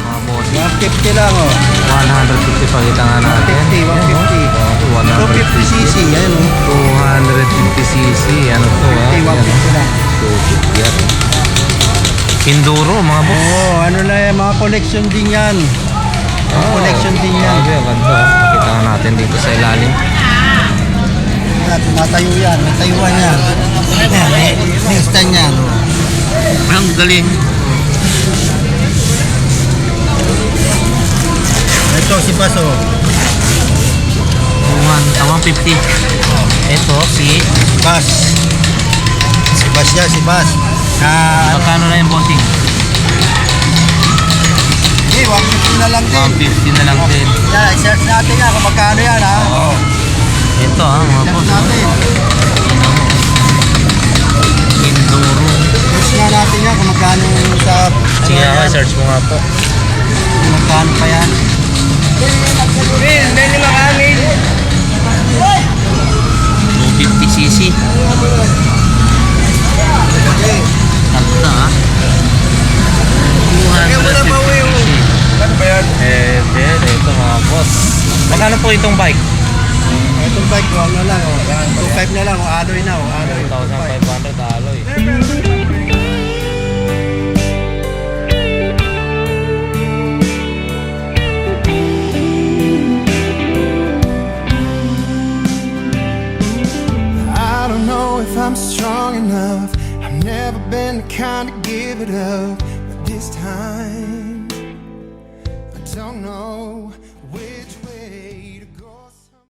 Mga boss, 150 lang oh. 150 pakita nga natin. 150, 250cc, yan oh. 250cc. Ano to ha? 150 lang. 250 yan. Enduro mga boss. Oo, ano na yan, mga collection din yan. Mga collection din yan. Grabe, ang ganda. Pakita nga natin dito sa ilalim. Natayo yan, natayuan yan. Yan, may stand yan. Ang galing. Ito si Baso. 150. Ito si Bas. Si Bas yan, si Bas. magkano na yung bossing? Hindi, 150 na lang din. 150 na lang din. Yan, i-search natin yan kung magkano yan ha. Oo. Ito ha mga Search boss. natin. Enduro. Search nga natin yan kung magkano sa... Sige nga, search mo nga po. Kung magkano pa yan. 250cc. Ganda ha. 250cc. Ano ba yan? Then, ito mga boss. Magkano po itong bike? Itong bike ko, ano lang oh. 2.5 na lang, oh, alloy na oh. Alloy. 2,500 alloy. I don't know if I'm strong enough. I've never been the kind to give it up. But this time, I don't know.